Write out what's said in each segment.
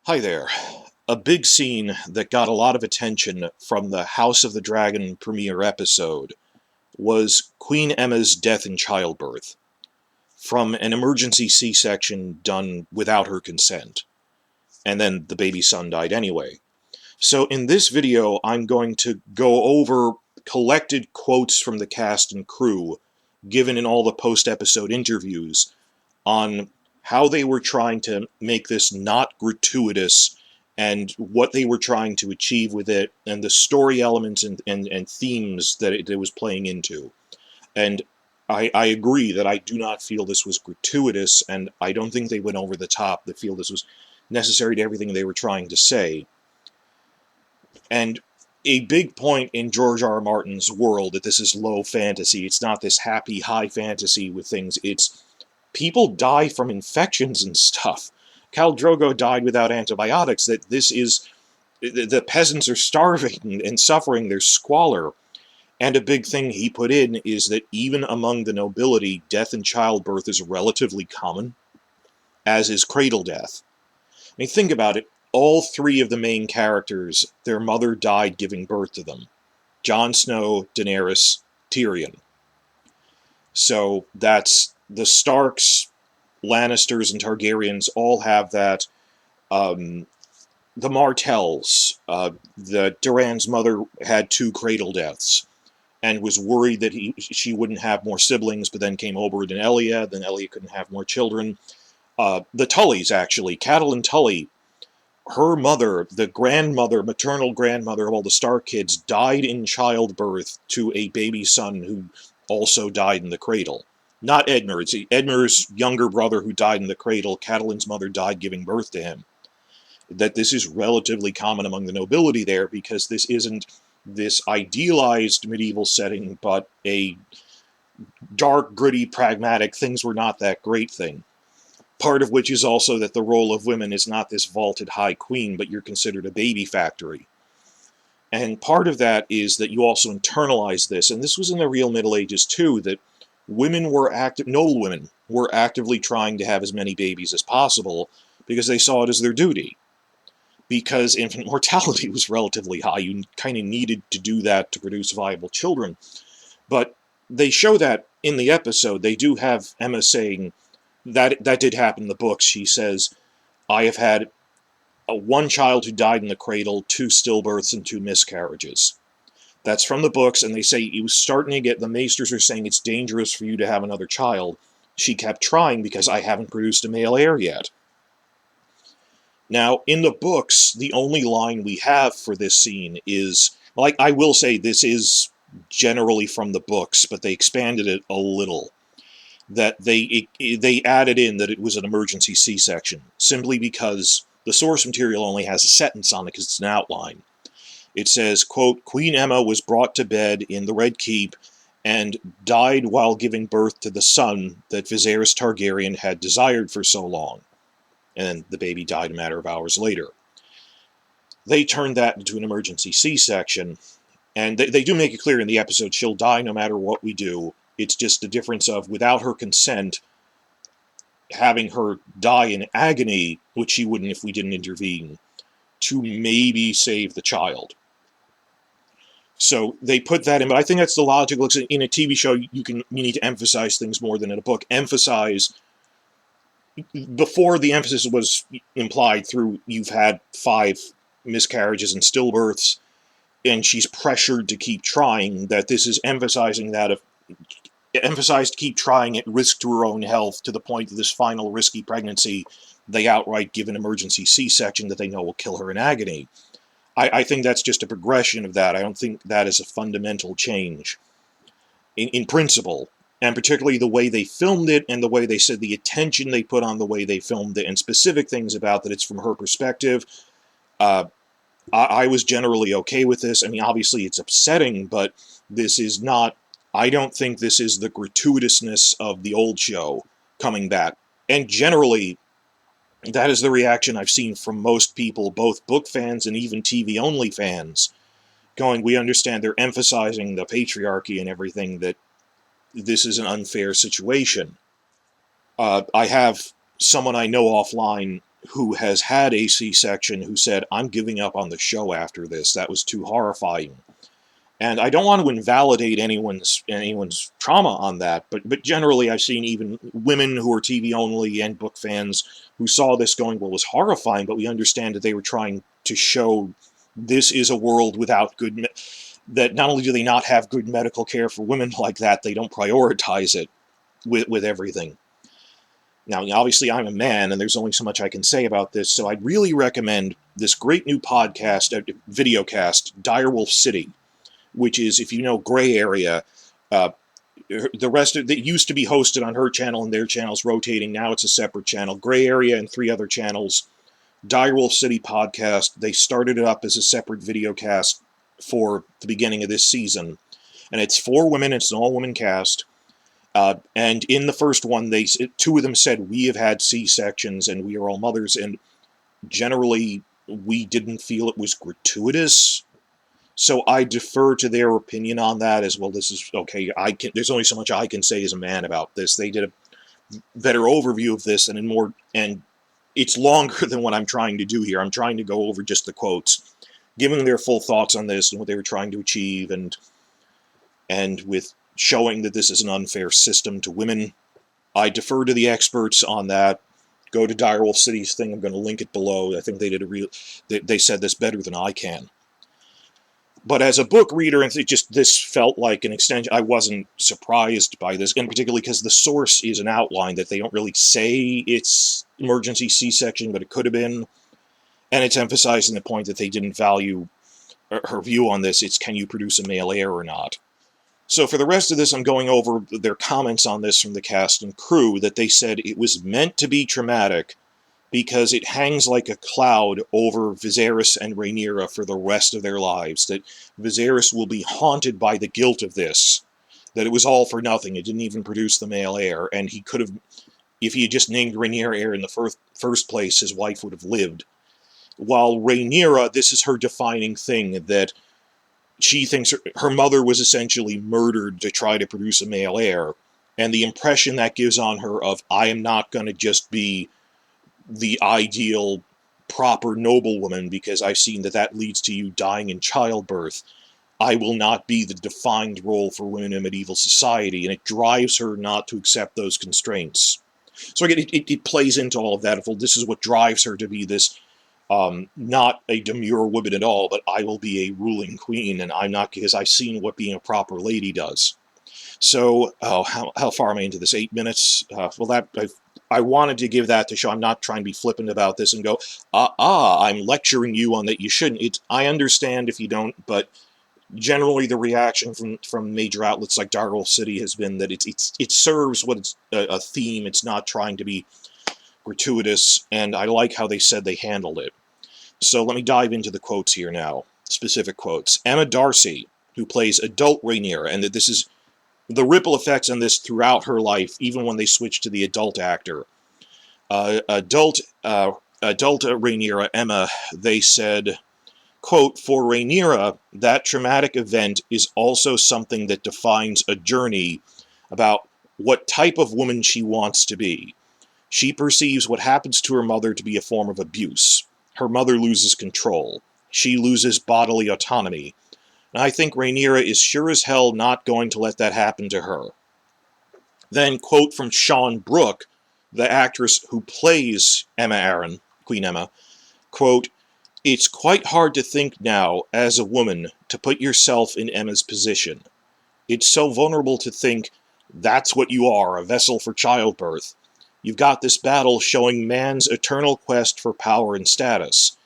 Hi there. A big scene that got a lot of attention from the House of the Dragon premiere episode was Queen Aemma's death in childbirth, from an emergency C-section done without her consent. And then the baby son died anyway. So in this video, I'm going to go over collected quotes from the cast and crew, given in all the post-episode interviews, on how they were trying to make this not gratuitous and what they were trying to achieve with it and the story elements and themes that it was playing into. And I agree that I do not feel this was gratuitous, and I don't think they went over the top. I feel this was necessary to everything they were trying to say. And a big point in George R. R. Martin's world that this is low fantasy. It's not this happy high fantasy with things. It's people die from infections and stuff. Khal Drogo died without antibiotics. That this is, the peasants are starving and suffering. There's squalor. And a big thing he put in is that even among the nobility, death in childbirth is relatively common, as is cradle death. I mean, think about it. All three of the main characters, their mother died giving birth to them. Jon Snow, Daenerys, Tyrion. So that's the Starks, Lannisters, and Targaryens all have that. The Martells, the Duran's mother had 2 cradle deaths and was worried that she wouldn't have more siblings, but then came over to Elia, then Elia couldn't have more children. The Tullys, actually, Catelyn Tully, her mother, the grandmother, maternal grandmother of all the Stark kids, died in childbirth to a baby son who also died in the cradle. Not Edmure. It's Edmure's younger brother who died in the cradle. Catelyn's mother died giving birth to him. That this is relatively common among the nobility there, because this isn't this idealized medieval setting, but a dark, gritty, pragmatic, things were not that great thing. Part of which is also that the role of women is not this vaulted high queen, but you're considered a baby factory. And part of that is that you also internalize this, and this was in the real Middle Ages too, that women were noble women were actively trying to have as many babies as possible because they saw it as their duty. Because infant mortality was relatively high, you kind of needed to do that to produce viable children. But they show that in the episode. They do have Aemma saying that did happen in the books. She says, I have had one child who died in the cradle, 2 stillbirths, and 2 miscarriages. That's from the books, and they say it was starting to get, the maesters are saying it's dangerous for you to have another child. She kept trying because I haven't produced a male heir yet. Now, in the books, the only line we have for this scene is, like, I will say this is generally from the books, but they expanded it a little. That they added in that it was an emergency C-section, simply because the source material only has a sentence on it because it's an outline. It says, quote, Queen Aemma was brought to bed in the Red Keep and died while giving birth to the son that Viserys Targaryen had desired for so long. And the baby died a matter of hours later. They turned that into an emergency C-section, and they do make it clear in the episode she'll die no matter what we do. It's just the difference of, without her consent, having her die in agony, which she wouldn't if we didn't intervene, to maybe save the child. So they put that in, but I think that's the logical. In a TV show, you need to emphasize things more than in a book. Emphasize, before the emphasis was implied through, you've had 5 miscarriages and stillbirths, and she's pressured to keep trying, that this is emphasizing that if emphasized to keep trying at risk to her own health, to the point of this final risky pregnancy, they outright give an emergency C-section that they know will kill her in agony. I think that's just a progression of that. I don't think that is a fundamental change in principle, and particularly the way they filmed it and the way they said the attention they put on the way they filmed it and specific things about that it's from her perspective. I was generally okay with this. I mean, obviously it's upsetting, but this is not, I don't think this is the gratuitousness of the old show coming back. And generally, that is the reaction I've seen from most people, both book fans and even TV-only fans, going, we understand they're emphasizing the patriarchy and everything, that this is an unfair situation. I have someone I know offline who has had a C-section who said, I'm giving up on the show after this. That was too horrifying. And I don't want to invalidate anyone's trauma on that, but generally I've seen even women who are TV only and book fans who saw this going, well, it was horrifying, but we understand that they were trying to show this is a world without good, that not only do they not have good medical care for women like that, they don't prioritize it with everything. Now, obviously, I'm a man, and there's only so much I can say about this, so I'd really recommend this great new podcast, videocast, Direwolf City, which is, if you know Gray Area, the rest of it used to be hosted on her channel, and their channel's rotating. Now it's a separate channel. Gray Area and 3 other channels. Direwolf City podcast. They started it up as a separate videocast for the beginning of this season, and it's 4 women. It's an all-women cast. And in the first one, 2 of them said, we have had C-sections and we are all mothers, and generally we didn't feel it was gratuitous. So I defer to their opinion on that as well. This is okay. There's only so much I can say as a man about this. They did a better overview of this, and it's longer than what I'm trying to do here. I'm trying to go over just the quotes, giving their full thoughts on this and what they were trying to achieve, and with showing that this is an unfair system to women. I defer to the experts on that. Go to Direwolf City's thing. I'm going to link it below. I think they did they said this better than I can. But as a book reader, this felt like an extension. I wasn't surprised by this, and particularly because the source is an outline that they don't really say it's emergency C-section, but it could have been. And it's emphasizing the point that they didn't value her view on this. It's, can you produce a male heir or not? So for the rest of this, I'm going over their comments on this from the cast and crew, that they said it was meant to be traumatic because it hangs like a cloud over Viserys and Rhaenyra for the rest of their lives, that Viserys will be haunted by the guilt of this, that it was all for nothing, it didn't even produce the male heir, and he could have, if he had just named Rhaenyra heir in the first place, his wife would have lived. While Rhaenyra, this is her defining thing, that she thinks her mother was essentially murdered to try to produce a male heir, and the impression that gives on her of, I am not going to just be the ideal, proper noblewoman because I've seen that leads to you dying in childbirth. I will not be the defined role for women in medieval society, and it drives her not to accept those constraints. So again, it plays into all of that. This is what drives her to be this not a demure woman at all, but I will be a ruling queen, and I'm not, because I've seen what being a proper lady does. So, how far am I into this? 8 minutes? I wanted to give that to show I'm not trying to be flippant about this and go, I'm lecturing you on that you shouldn't. I understand if you don't, but generally the reaction from major outlets like Direwolf City has been that it serves what it's a theme. It's not trying to be gratuitous, and I like how they said they handled it. So let me dive into the quotes here now. Specific quotes. Aemma Darcy, who plays adult Rhaenyra, and that this is the ripple effects on this throughout her life, even when they switch to the adult actor. Adult Rhaenyra, Aemma, they said, quote, for Rhaenyra, that traumatic event is also something that defines a journey about what type of woman she wants to be. She perceives what happens to her mother to be a form of abuse. Her mother loses control. She loses bodily autonomy. And I think Rhaenyra is sure as hell not going to let that happen to her. Then, quote from Sean Brooke, the actress who plays Aemma Arryn, Queen Aemma, quote, it's quite hard to think now, as a woman, to put yourself in Emma's position. It's so vulnerable to think that's what you are, a vessel for childbirth. You've got this battle showing man's eternal quest for power and status.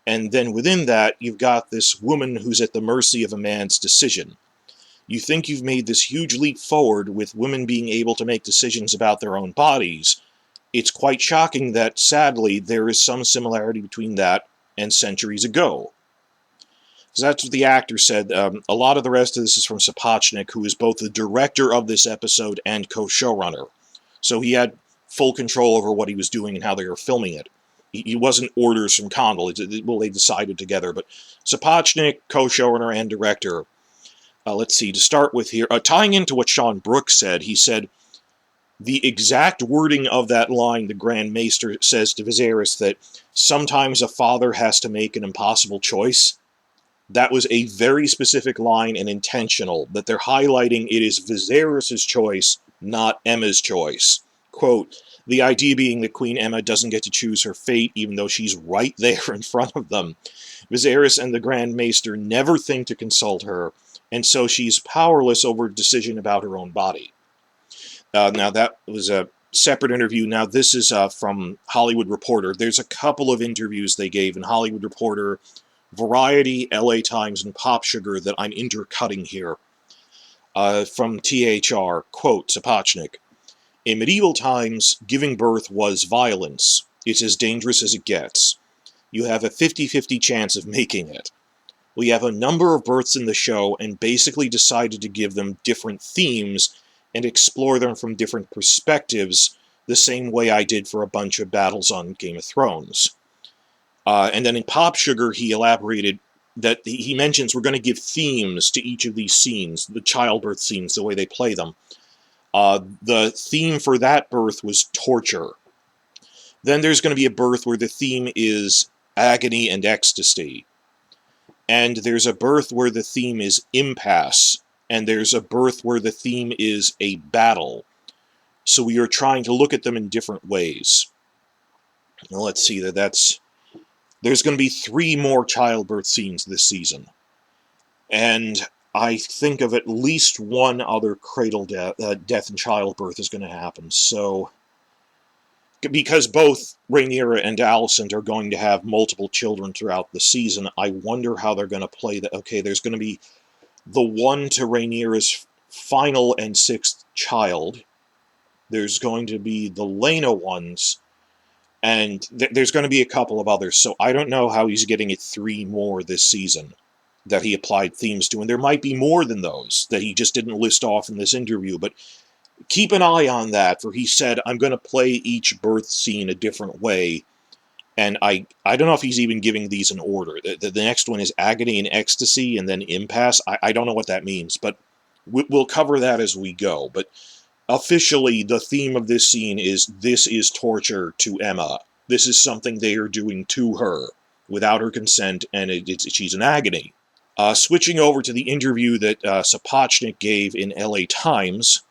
And then within that, you've got this woman who's at the mercy of a man's decision. You think you've made this huge leap forward with women being able to make decisions about their own bodies. It's quite shocking that, sadly, there is some similarity between that and centuries ago. So that's what the actor said. A lot of the rest of this is from Sapochnik, who is both the director of this episode and co-showrunner. So he had full control over what he was doing and how they were filming it. He wasn't orders from Condal. Well, they decided together. But Sapochnik, co-showrunner and director. Let's see, to start with here, tying into what Sean Brooks said, he said, The exact wording of that line, the Grand Maester says to Viserys that sometimes a father has to make an impossible choice. That was a very specific line and intentional, that they're highlighting it is Viserys' choice, not Aemma's choice. Quote, the idea being that Queen Aemma doesn't get to choose her fate, even though she's right there in front of them. Viserys and the Grand Maester never think to consult her, and so she's powerless over a decision about her own body. Now, that was a separate interview. Now, this is from Hollywood Reporter. There's a couple of interviews they gave in Hollywood Reporter, Variety, LA Times, and Pop Sugar that I'm intercutting here. From THR, quote, Sapochnik, in medieval times, giving birth was violence. It's as dangerous as it gets. You have a 50-50 chance of making it. We have a number of births in the show and basically decided to give them different themes and explore them from different perspectives, the same way I did for a bunch of battles on Game of Thrones. And then in Pop Sugar, he elaborated that he mentions we're going to give themes to each of these scenes, the childbirth scenes, the way they play them. The theme for that birth was torture. Then there's going to be a birth where the theme is agony and ecstasy. And there's a birth where the theme is impasse. And there's a birth where the theme is a battle. So we are trying to look at them in different ways. Now let's see, there's going to be 3 more childbirth scenes this season. And I think of at least one other cradle death and childbirth is going to happen. So, because both Rhaenyra and Alicent are going to have multiple children throughout the season, I wonder how they're going to play that. Okay, there's going to be the one to Rhaenyra's final and 6th child. There's going to be the Laena ones, and there's going to be a couple of others. So I don't know how he's getting it 3 more this season that he applied themes to. And there might be more than those that he just didn't list off in this interview. But keep an eye on that, for he said, I'm going to play each birth scene a different way. And I don't know if he's even giving these in order. The next one is agony and ecstasy, and then impasse. I don't know what that means, but we'll cover that as we go. But officially, the theme of this scene is, this is torture to Aemma. This is something they are doing to her without her consent, and she's in agony. Switching over to the interview that Sapochnik gave in LA Times,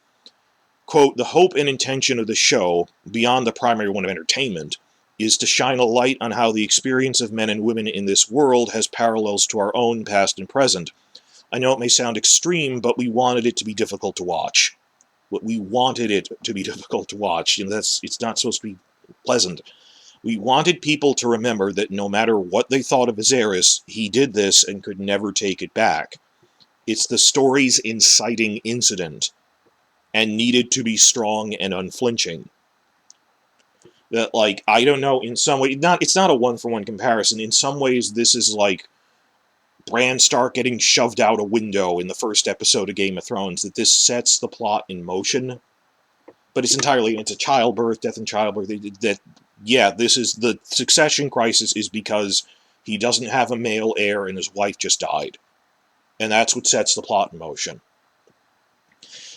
quote, the hope and intention of the show, beyond the primary one of entertainment, is to shine a light on how the experience of men and women in this world has parallels to our own past and present. I know it may sound extreme, but we wanted it to be difficult to watch. We wanted it to be difficult to watch. It's not supposed to be pleasant. We wanted people to remember that no matter what they thought of Viserys, he did this and could never take it back. It's the story's inciting incident, and needed to be strong and unflinching. That, I don't know, in some way, it's not a one-for-one comparison. In some ways, this is like Bran Stark getting shoved out a window in the first episode of Game of Thrones, that this sets the plot in motion. But it's a childbirth, death and childbirth, this is the succession crisis is because he doesn't have a male heir and his wife just died. And that's what sets the plot in motion.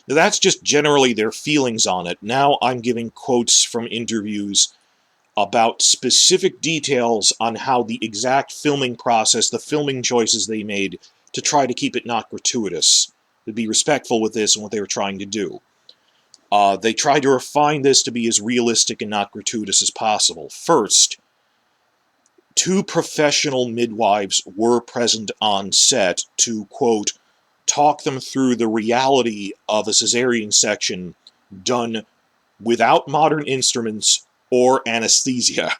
Now, that's just generally their feelings on it. Now I'm giving quotes from interviews about specific details on how the exact filming process, the filming choices they made to try to keep it not gratuitous, to be respectful with this and what they were trying to do. They tried to refine this to be as realistic and not gratuitous as possible. First, 2 professional midwives were present on set to, quote, talk them through the reality of a cesarean section done without modern instruments or anesthesia.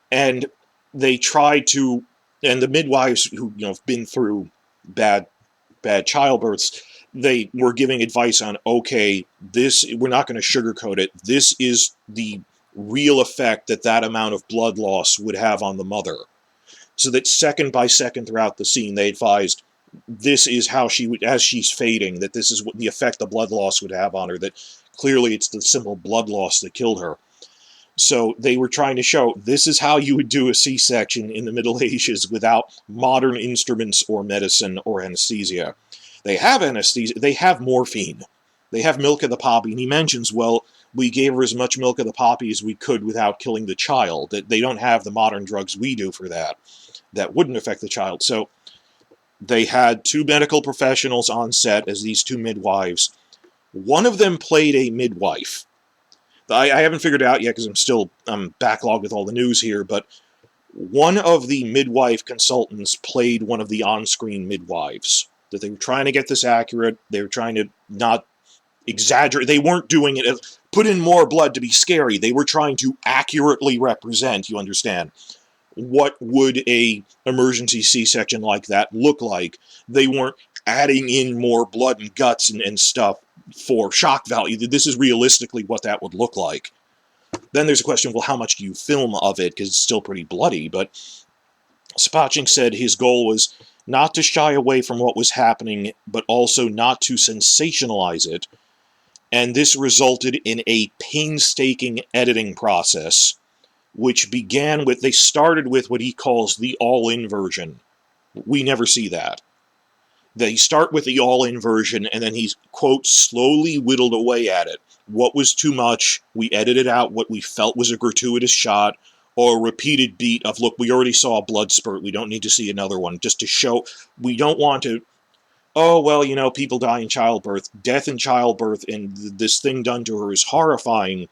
And they tried to, and the midwives who have been through bad childbirths, they were giving advice on, okay, we're not going to sugarcoat it. This is the real effect that amount of blood loss would have on the mother. So that second by second throughout the scene, they advised, this is how she would, as she's fading, that this is what the effect the blood loss would have on her, that clearly it's the simple blood loss that killed her. So they were trying to show, this is how you would do a C-section in the Middle Ages without modern instruments or medicine or anesthesia. They have anesthesia, they have morphine. They have milk of the poppy, and he mentions, well, we gave her as much milk of the poppy as we could without killing the child. That they don't have the modern drugs we do for that. That wouldn't affect the child. So they had 2 medical professionals on set as these 2 midwives. One of them played a midwife. I haven't figured it out yet because I'm backlogged with all the news here, but one of the midwife consultants played one of the on-screen midwives. That they were trying to get this accurate. They were trying to not exaggerate. They weren't doing it as put in more blood to be scary. They were trying to accurately represent, you understand, what would a emergency C-section like that look like. They weren't adding in more blood and guts and stuff for shock value. This is realistically what that would look like. Then there's a question, well, how much do you film of it? Because it's still pretty bloody. But Spaching said his goal was not to shy away from what was happening, but also not to sensationalize it. And this resulted in a painstaking editing process, which began with, they started with what he calls the all-in version. We never see that. They start with the all-in version, and then he's, quote, slowly whittled away at it. What was too much, we edited out what we felt was a gratuitous shot, or a repeated beat of, look, we already saw a blood spurt, we don't need to see another one, just to show, we don't want to, oh, well, you know, people die in childbirth, death in childbirth, and this thing done to her is horrifying.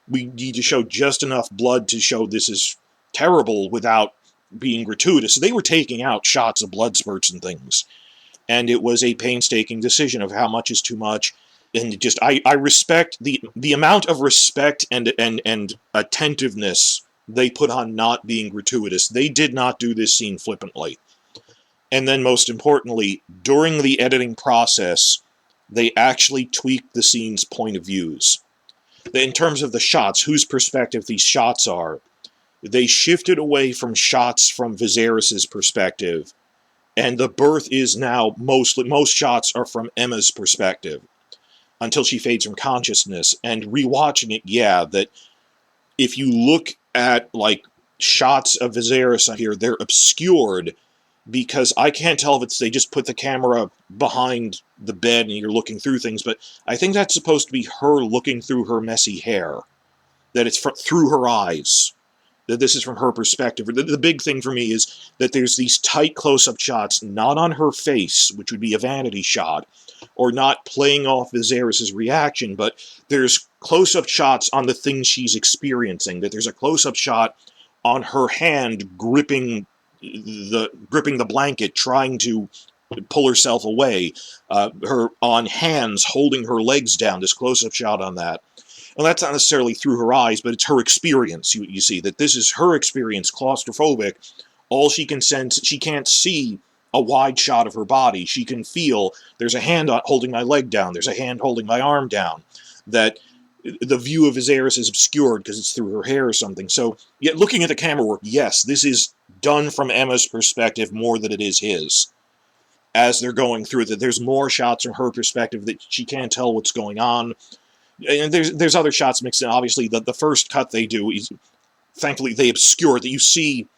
We need to show just enough blood to show this is terrible without being gratuitous. So they were taking out shots of blood spurts and things. And it was a painstaking decision of how much is too much. And just, I respect the amount of respect and attentiveness they put on not being gratuitous. They did not do this scene flippantly. And then most importantly, during the editing process, they actually tweaked the scene's point of views. In terms of the shots, whose perspective these shots are, they shifted away from shots from Viserys' perspective, and the birth is now most shots are from Aemma's perspective, until she fades from consciousness. And rewatching it, yeah, that if you look at, like, shots of Viserys here, they're obscured, because I can't tell if it's they just put the camera behind the bed and you're looking through things, but I think that's supposed to be her looking through her messy hair, that it's through her eyes, that this is from her perspective. The big thing for me is that there's these tight close-up shots, not on her face, which would be a vanity shot, or not playing off Viserys' reaction, but there's close-up shots on the things she's experiencing, that there's a close-up shot on her hand gripping the blanket, trying to pull herself away, her on hands holding her legs down, this close-up shot on that. Well, that's not necessarily through her eyes, but it's her experience. You see that this is her experience, claustrophobic. All she can sense, she can't see a wide shot of her body. She can feel, there's a hand holding my leg down, there's a hand holding my arm down, that the view of Viserys is obscured because it's through her hair or something. So, yeah, looking at the camera work, yes, this is done from Aemma's perspective more than it is his. As they're going through that, there's more shots from her perspective that she can't tell what's going on. And there's other shots mixed in. Obviously, the first cut they do is, thankfully, they obscure that you see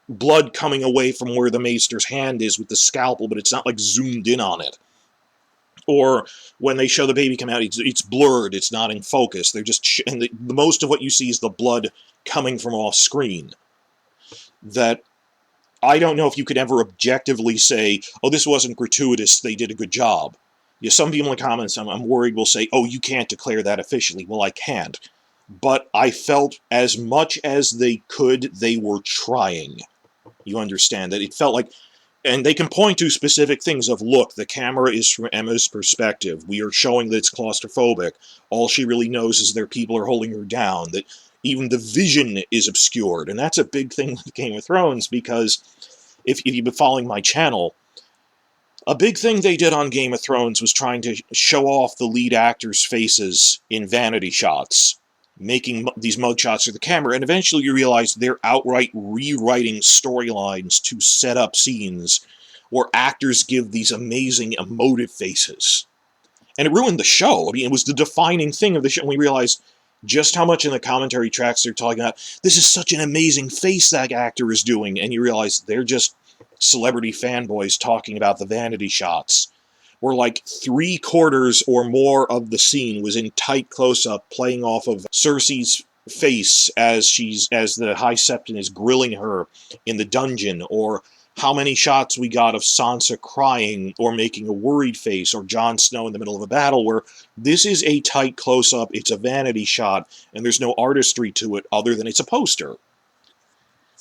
blood coming away from where the maester's hand is with the scalpel, but it's not like zoomed in on it. Or when they show the baby come out, it's blurred, it's not in focus. They're just and the most of what you see is the blood coming from off screen. That I don't know if you could ever objectively say, oh, this wasn't gratuitous, they did a good job. Yeah, some people in the comments, I'm worried, will say, oh, you can't declare that officially. Well, I can't. But I felt as much as they could, they were trying. You understand that? It felt like, and they can point to specific things of, look, the camera is from Aemma's perspective. We are showing that it's claustrophobic. All she really knows is their people are holding her down. That even the vision is obscured. And that's a big thing with Game of Thrones, because if you've been following my channel, a big thing they did on Game of Thrones was trying to show off the lead actors' faces in vanity shots, making these mugshots of the camera, and eventually you realize they're outright rewriting storylines to set up scenes where actors give these amazing emotive faces. And it ruined the show. I mean, it was the defining thing of the show, and we realized just how much in the commentary tracks they're talking about, this is such an amazing face that actor is doing, and you realize they're just celebrity fanboys talking about the vanity shots. where like 3/4 or more of the scene was in tight close-up, playing off of Cersei's face as the High Septon is grilling her in the dungeon, or how many shots we got of Sansa crying or making a worried face, or Jon Snow in the middle of a battle, where this is a tight close-up, it's a vanity shot, and there's no artistry to it other than it's a poster.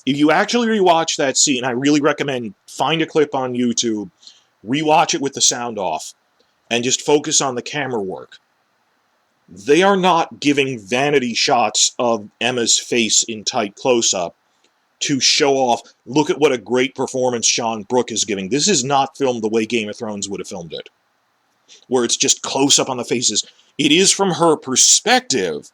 If you actually rewatch that scene, I really recommend find a clip on YouTube, rewatch it with the sound off, and just focus on the camera work. They are not giving vanity shots of Aemma's face in tight close-up to show off, look at what a great performance Sean Brooke is giving. This is not filmed the way Game of Thrones would have filmed it, where it's just close-up on the faces. It is from her perspective,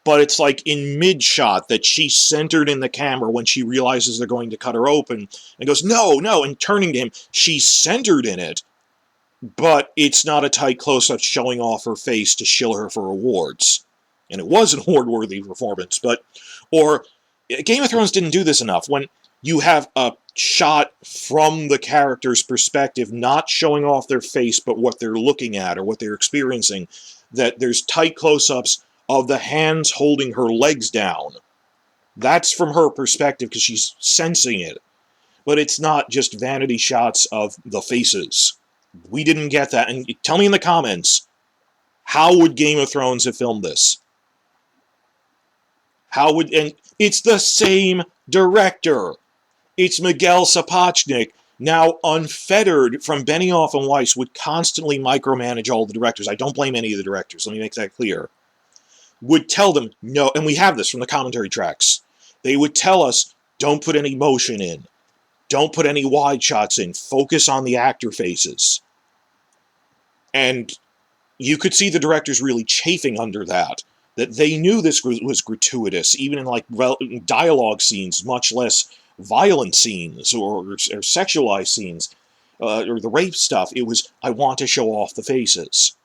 but it's like in mid-shot that she's centered in the camera when she realizes they're going to cut her open, and goes, no, no, and turning to him, she's centered in it, but it's not a tight close-up showing off her face to shill her for awards. And it was an award-worthy performance, or Game of Thrones didn't do this enough. When you have a shot from the character's perspective, not showing off their face, but what they're looking at or what they're experiencing, that there's tight close-ups of the hands holding her legs down. That's from her perspective because she's sensing it. But it's not just vanity shots of the faces. We didn't get that. And tell me in the comments, how would Game of Thrones have filmed this? And it's the same director. It's Miguel Sapochnik, now unfettered from Benioff and Weiss, would constantly micromanage all the directors. I don't blame any of the directors, let me make that clear. Would tell them, no, and we have this from the commentary tracks. They would tell us, don't put any motion in. Don't put any wide shots in. Focus on the actor faces. And you could see the directors really chafing under that they knew this was gratuitous, even in like dialogue scenes, much less violent scenes or sexualized scenes, or the rape stuff. It was, I want to show off the faces.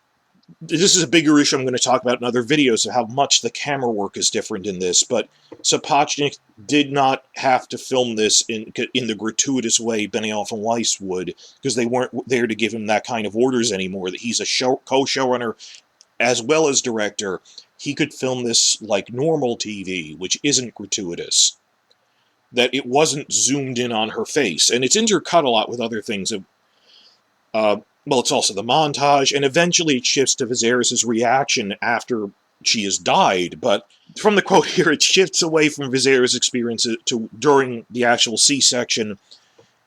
This is a bigger issue I'm going to talk about in other videos of how much the camera work is different in this, but Sapochnik did not have to film this in the gratuitous way Benioff and Weiss would, because they weren't there to give him that kind of orders anymore, that he's a co-showrunner as well as director. He could film this like normal TV, which isn't gratuitous. That it wasn't zoomed in on her face. And it's intercut a lot with other things. Well, it's also the montage, and eventually it shifts to Viserys' reaction after she has died. But from the quote here, it shifts away from Viserys' experience to during the actual C-section.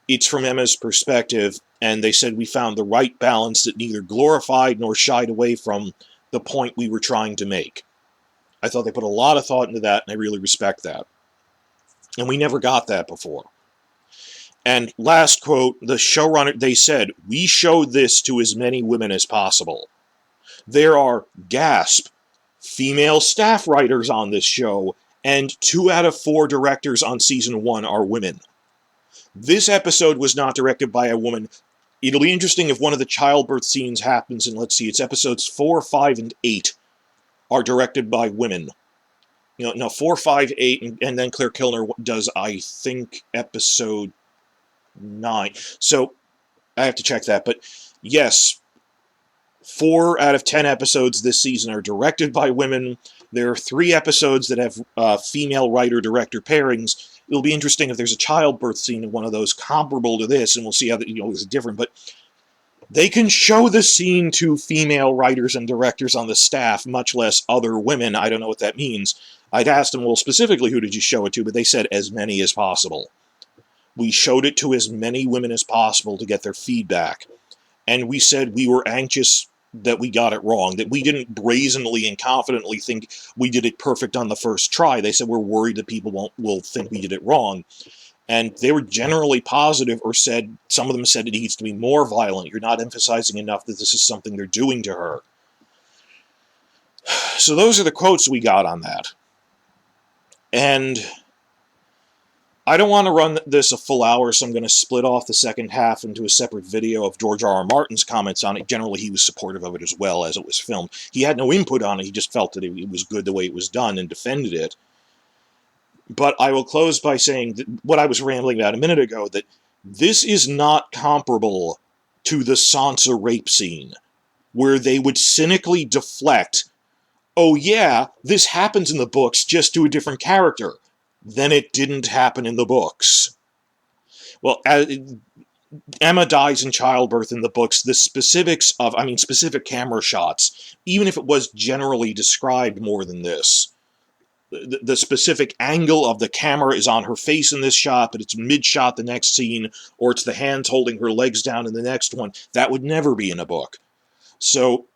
It's from Aemma's perspective, and they said we found the right balance that neither glorified nor shied away from the point we were trying to make. I thought they put a lot of thought into that, and I really respect that. And we never got that before. And last quote, the showrunner, they said, we showed this to as many women as possible. There are, gasp, female staff writers on this show, and 2 out of 4 directors on season 1 are women. This episode was not directed by a woman. It'll be interesting if one of the childbirth scenes happens, and let's see, it's episodes 4, 5, and 8 are directed by women. 4, 5, 8, and then Claire Kilner does, I think, episode 9. So, I have to check that, but yes, 4 out of 10 episodes this season are directed by women. There are 3 episodes that have female writer-director pairings. It'll be interesting if there's a childbirth scene in one of those comparable to this, and we'll see how it's different. But they can show the scene to female writers and directors on the staff, much less other women. I don't know what that means. I'd asked them, well, specifically, who did you show it to? But they said as many as possible. We showed it to as many women as possible to get their feedback. And we said we were anxious that we got it wrong, that we didn't brazenly and confidently think we did it perfect on the first try. They said we're worried that people will think we did it wrong. And they were generally positive, or said, some of them said it needs to be more violent. You're not emphasizing enough that this is something they're doing to her. So those are the quotes we got on that. And I don't want to run this a full hour, so I'm going to split off the second half into a separate video of George R. R. Martin's comments on it. Generally, he was supportive of it as well as it was filmed. He had no input on it. He just felt that it was good the way it was done and defended it. But I will close by saying that what I was rambling about a minute ago, that this is not comparable to the Sansa rape scene, where they would cynically deflect, oh yeah, this happens in the books, just to a different character. Then it didn't happen in the books. Well, Aemma dies in childbirth in the books. The specifics of, specific camera shots, even if it was generally described more than this, the specific angle of the camera is on her face in this shot, but it's mid-shot the next scene, or it's the hands holding her legs down in the next one. That would never be in a book. So,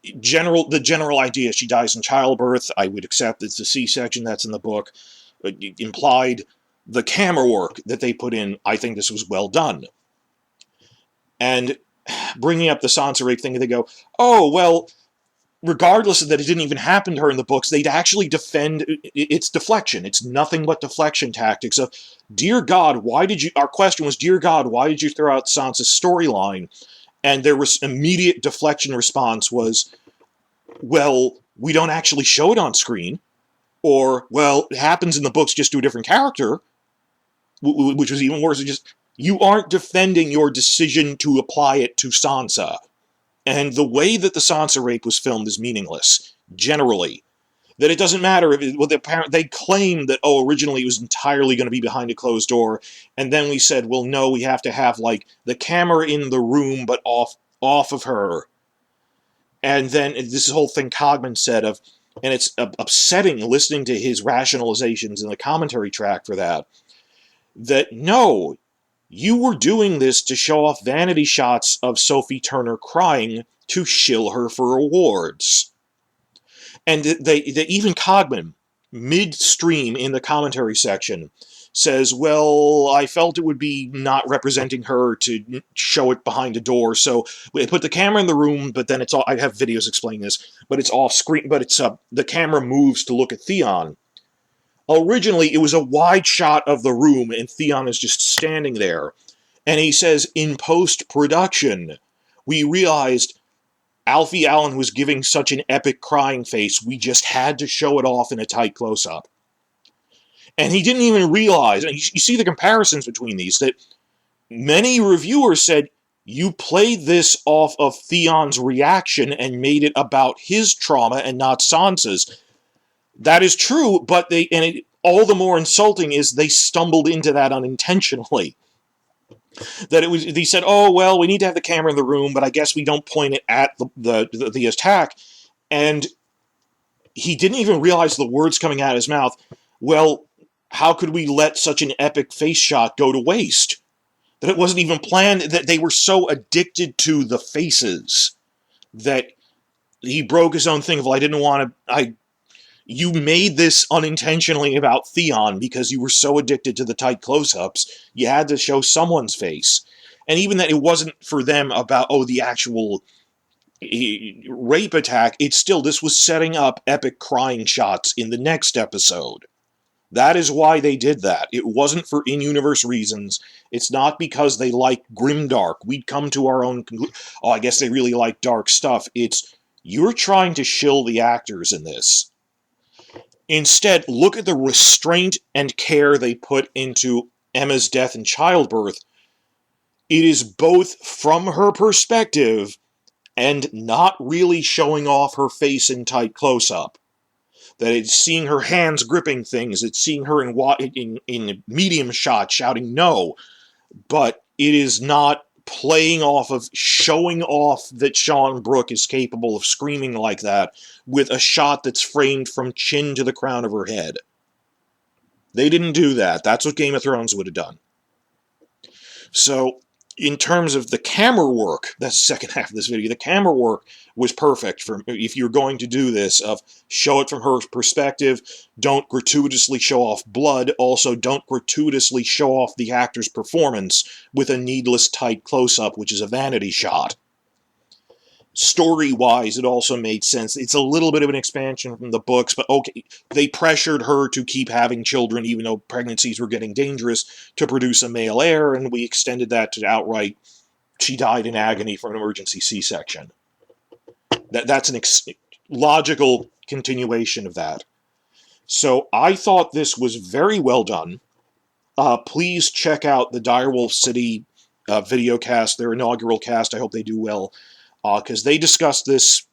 the general idea, she dies in childbirth, I would accept it's a C-section, that's in the book. Implied the camera work that they put in, I think this was well done. And bringing up the Sansa rape thing, they go, oh, well, regardless of that it didn't even happen to her in the books, they'd actually defend, it's deflection. It's nothing but deflection tactics of, dear God, our question was, dear God, why did you throw out Sansa's storyline? And their immediate deflection response was, well, we don't actually show it on screen. Or, well, it happens in the books just to a different character, which was even worse. You aren't defending your decision to apply it to Sansa. And the way that the Sansa rape was filmed is meaningless, generally. That it doesn't matter if they claimed that, originally it was entirely going to be behind a closed door, and then we said, well, no, we have to have, the camera in the room, but off of her. And then this whole thing Cogman said of, and it's upsetting listening to his rationalizations in the commentary track for that no, you were doing this to show off vanity shots of Sophie Turner crying to shill her for awards. And even Cogman, midstream in the commentary section, says, well, I felt it would be not representing her to show it behind a door, so we put the camera in the room, but then it's all, I have videos explaining this, but it's off screen, but it's the camera moves to look at Theon. Originally, it was a wide shot of the room, and Theon is just standing there. And he says, in post-production, we realized Alfie Allen was giving such an epic crying face, we just had to show it off in a tight close-up. And he didn't even realize, and you see the comparisons between these, that many reviewers said, you played this off of Theon's reaction and made it about his trauma and not Sansa's. That is true, but all the more insulting is they stumbled into that unintentionally. That they said, oh, well, we need to have the camera in the room, but I guess we don't point it at the attack. And he didn't even realize the words coming out of his mouth. Well, how could we let such an epic face shot go to waste? That it wasn't even planned, that they were so addicted to the faces that he broke his own thing of, you made this unintentionally about Theon because you were so addicted to the tight close-ups, you had to show someone's face. And even that it wasn't for them about, the actual rape attack, this was setting up epic crying shots in the next episode. That is why they did that. It wasn't for in-universe reasons. It's not because they like grimdark. We'd come to our own conclusion. Oh, I guess they really like dark stuff. It's, you're trying to shill the actors in this. Instead, look at the restraint and care they put into Aemma's death in childbirth. It is both from her perspective and not really showing off her face in tight close-up. That it's seeing her hands gripping things, it's seeing her in medium shot shouting no, but it is not playing off of, showing off that Sean Brooke is capable of screaming like that with a shot that's framed from chin to the crown of her head. They didn't do that. That's what Game of Thrones would have done. So, in terms of the camera work, that's the second half of this video, the camera work was perfect for if you're going to do this, of show it from her perspective, don't gratuitously show off blood, also don't gratuitously show off the actor's performance with a needless tight close-up, which is a vanity shot. Story-wise, it also made sense. It's a little bit of an expansion from the books, but okay, they pressured her to keep having children, even though pregnancies were getting dangerous, to produce a male heir, and we extended that to outright, she died in agony from an emergency C-section. That's an logical continuation of that. So I thought this was very well done. Please check out the Direwolf City video cast, their inaugural cast. I hope they do well, because they discussed this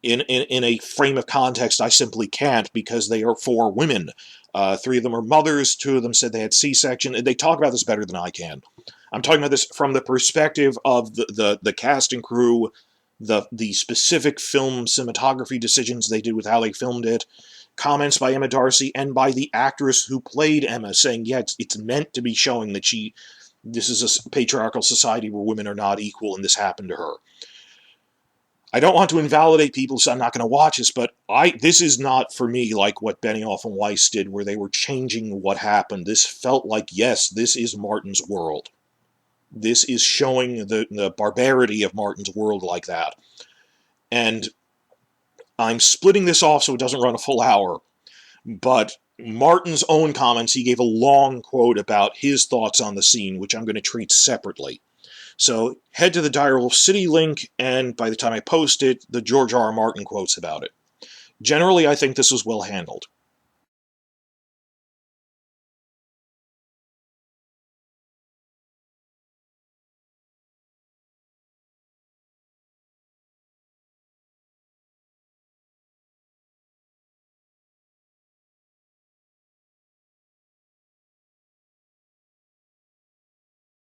in a frame of context I simply can't, because they are 4 women. 3 of them are mothers, 2 of them said they had C-section, and they talk about this better than I can. I'm talking about this from the perspective of the cast and crew, the specific film cinematography decisions they did with how they filmed it, comments by Emma Darcy and by the actress who played Aemma saying, yeah, it's meant to be showing that this is a patriarchal society where women are not equal and this happened to her. I don't want to invalidate people, so I'm not going to watch this, but this is not, for me, like what Benioff and Weiss did, where they were changing what happened. This felt like, yes, this is Martin's world. This is showing the barbarity of Martin's world like that. And I'm splitting this off so it doesn't run a full hour, but Martin's own comments, he gave a long quote about his thoughts on the scene, which I'm going to treat separately. So head to the Direwolf City link, and by the time I post it, the George R. R. Martin quotes about it. Generally, I think this was well handled.